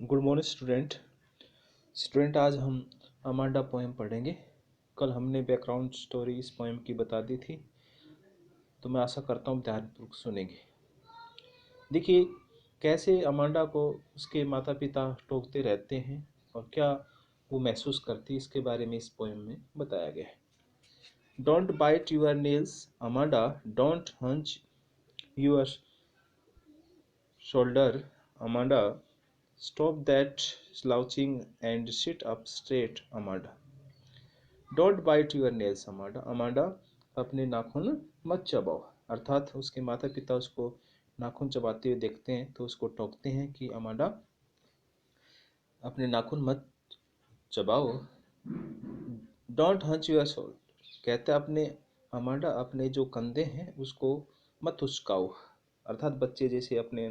Good morning student आज हम Amanda poem पढ़ेंगे। कल हमने बैकग्राउंड स्टोरी इस पोएम की बता दी थी, तो मैं आशा करता हूँ ध्यानपूर्वक सुनेंगे। देखिए कैसे अमांडा को उसके माता पिता टोकते रहते हैं और क्या वो महसूस करती है, इसके बारे में इस पोएम में बताया गया है। Don't bite your nails Amanda, don't hunch your shoulder Amanda, stop that slouching and sit up straight Amanda. Don't bite your nails Amanda, Amanda अपने नाखून मत चबाओ। अर्थात उसके माता पिता उसको नाखून चबाते हुए देखते हैं तो उसको टोकते हैं कि अमांडा अपने नाखून मत चबाओ। डोंट हंच यूर शोल्डर, कहते हैं अपने अमांडा अपने जो कंधे हैं उसको मत उचकाओ। अर्थात बच्चे जैसे अपने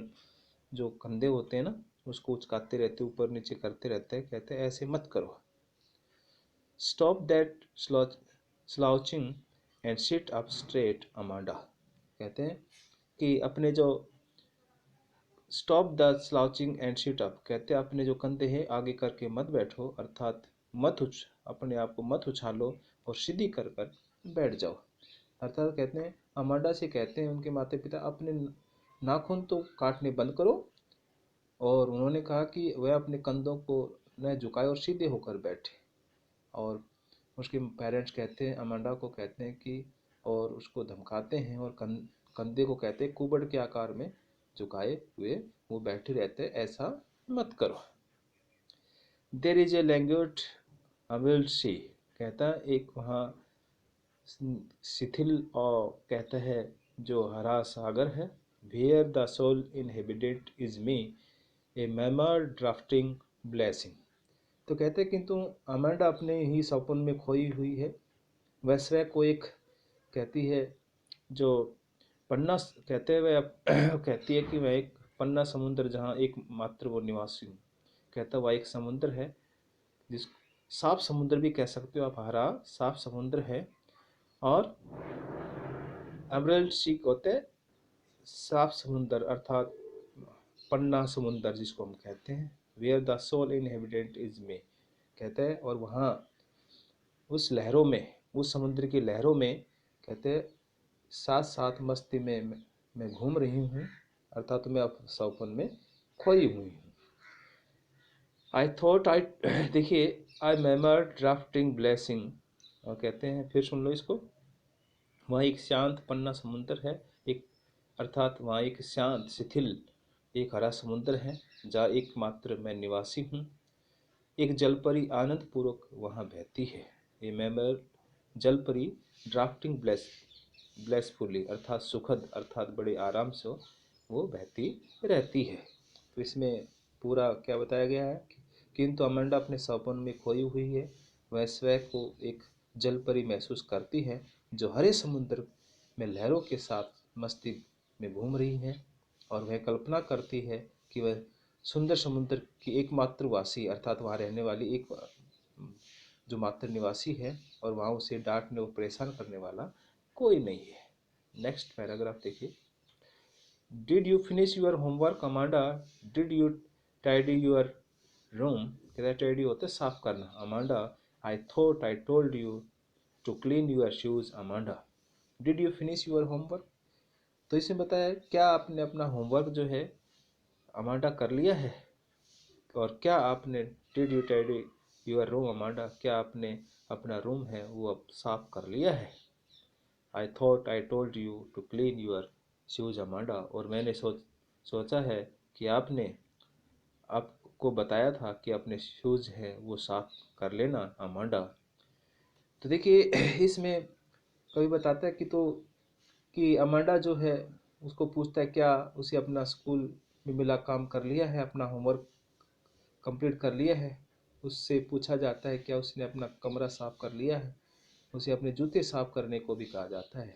जो कंधे होते हैं ना उसको उचकाते रहते, ऊपर नीचे करते रहते हैं, कहते हैं ऐसे मत करो। Stop that slouching and sit up straight Amanda, कहते हैं कि अपने जो stop the slouching and sit up, कहते हैं अपने जो कंधे हैं आगे करके मत बैठो, अर्थात अपने आप को मत उछालो और सीधी कर बैठ जाओ। अर्थात कहते हैं अमांडा से कहते हैं उनके माता पिता अपने नाखून तो काटने बंद करो, और उन्होंने कहा कि वह अपने कंधों को न झुकाए और सीधे होकर बैठे। और उसके पेरेंट्स कहते हैं अमांडा को, कहते हैं कि और उसको धमकाते हैं और कंधे को कहते हैं कुबड़ के आकार में झुकाए हुए वो बैठे रहते हैं, ऐसा मत करो। देयर इज ए लैंग्वेज अविल्ड सी, कहता है एक वहाँ शिथिल और कहता है जो हरा सागर है। Where the soul inhabited is me a मेमर ड्राफ्टिंग ब्लेसिंग, तो कहते हैं किंतु अमांडा अपने ही सपन में खोई हुई है। वह स्वयं को एक कहती है जो पन्ना, कहते हुए कहती है कि वह एक पन्ना समुद्र जहाँ एक मात्र वो निवासी हूँ। कहता वह एक समुद्र है जिस साफ समुद्र भी कह सकते हो आप, हरा साफ समुद्र है। और एमरल्ड सी होते साफ समुद्र अर्थात पन्ना समुद्र जिसको हम कहते हैं। Where the soul inhabitant is me, कहते हैं और वहाँ उस लहरों में, उस समुद्र की लहरों में, कहते हैं साथ साथ मस्ती में मैं घूम रही हूँ, अर्थात मैं अब सपन में खोई हुई हूँ। आई थॉट आई देखिए आई मेमर ड्राफ्टिंग ब्लेसिंग, और कहते हैं फिर सुन लो इसको। वहाँ एक शांत पन्ना समुद्र है, एक अर्थात वहाँ एक शांत शिथिल एक हरा समुद्र है जहाँ एकमात्र मैं निवासी हूँ। एक जलपरी आनंद पूर्वक वहाँ बहती है। ये मेमर जलपरी ड्राफ्टिंग ब्लेसफुली, अर्थात सुखद, अर्थात बड़े आराम से वो बहती रहती है। तो इसमें पूरा क्या बताया गया है, किंतु अमांडा अपने सपन में खोई हुई है। वह स्वयं को एक जलपरी महसूस करती है जो हरे समुद्र में लहरों के साथ मस्ती में घूम रही है, और वह कल्पना करती है कि वह सुंदर समुद्र की एकमात्र वासी, अर्थात वहाँ रहने वाली एक जो मात्र निवासी है, और वहाँ उसे डांटने और परेशान करने वाला कोई नहीं है। नेक्स्ट पैराग्राफ देखिए। Did you finish your homework Amanda, did you tidy your room, कहता टाइडी होता है साफ करना। Amanda I thought I told you to clean your shoes Amanda, did you finish your homework, तो इसे बताया क्या आपने अपना होमवर्क जो है अमांडा कर लिया है, और क्या आपने did you tidy your room Amanda, क्या आपने अपना रूम है वो अब साफ कर लिया है। I thought I told you to clean your shoes Amanda, और मैंने सोचा है कि आपको बताया था कि अपने शूज हैं वो साफ कर लेना अमांडा। तो देखिए इसमें कभी बताता है कि अमांडा जो है उसको पूछता है क्या उसे अपना स्कूल में मिला काम कर लिया है, अपना होमवर्क कंप्लीट कर लिया है। उससे पूछा जाता है क्या उसने अपना कमरा साफ कर लिया है, उसे अपने जूते साफ करने को भी कहा जाता है।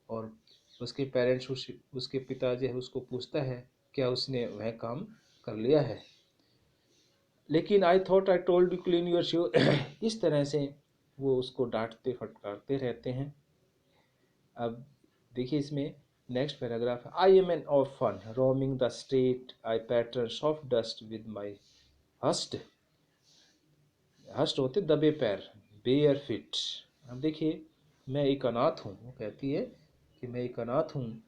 और उसके पेरेंट्स उसके पिताजी है उसको पूछता है क्या उसने वह काम कर लिया है। लेकिन I thought I told you clean your shoe इस तरह से वो उसको डांटते फटकारते रहते हैं। अब देखिए इसमें नेक्स्ट पैराग्राफ है। I am an orphan roaming the street, I pattern soft dust with my hushed, hushed होते दबे पैर, बेयर फिट। अब देखिए, मैं एक अनाथ हूँ, वो कहती है कि मैं एक अनाथ हूँ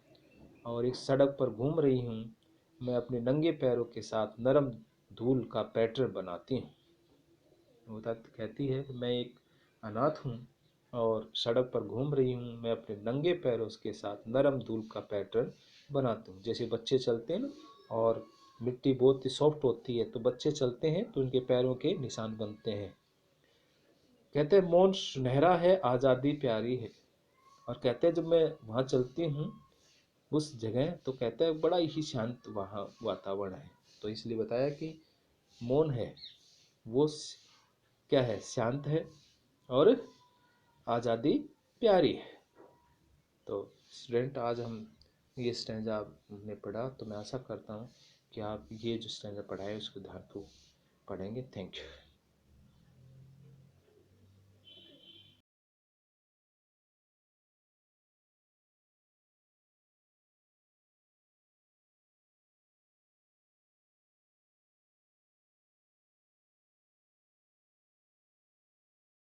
और एक सड़क पर घूम रही हूँ। मैं अपने नंगे पैरों के साथ नरम धूल का पैटर्न बनाती हूँ। वो कहती है कि मैं एक अनाथ हूँ और सड़क पर घूम रही हूँ। मैं अपने नंगे पैरों के साथ नरम धूल का पैटर्न बनाती हूँ। जैसे बच्चे चलते हैं ना, और मिट्टी बहुत ही सॉफ्ट होती है, तो बच्चे चलते हैं तो उनके पैरों के निशान बनते हैं। कहते हैं मौन सुनहरा है, आज़ादी प्यारी है। और कहते हैं जब मैं वहाँ चलती हूँ उस जगह, तो कहते हैं बड़ा ही शांत वहाँ वातावरण है। तो इसलिए बताया कि मौन है वो क्या है, शांत है और आज़ादी प्यारी है। तो स्टूडेंट, आज हम ये स्टैंजा हमने पढ़ा, तो मैं आशा करता हूँ कि आप ये जो स्टैंजा पढ़ा है उसको ध्यानपूर्वक पढ़ेंगे। Thank you.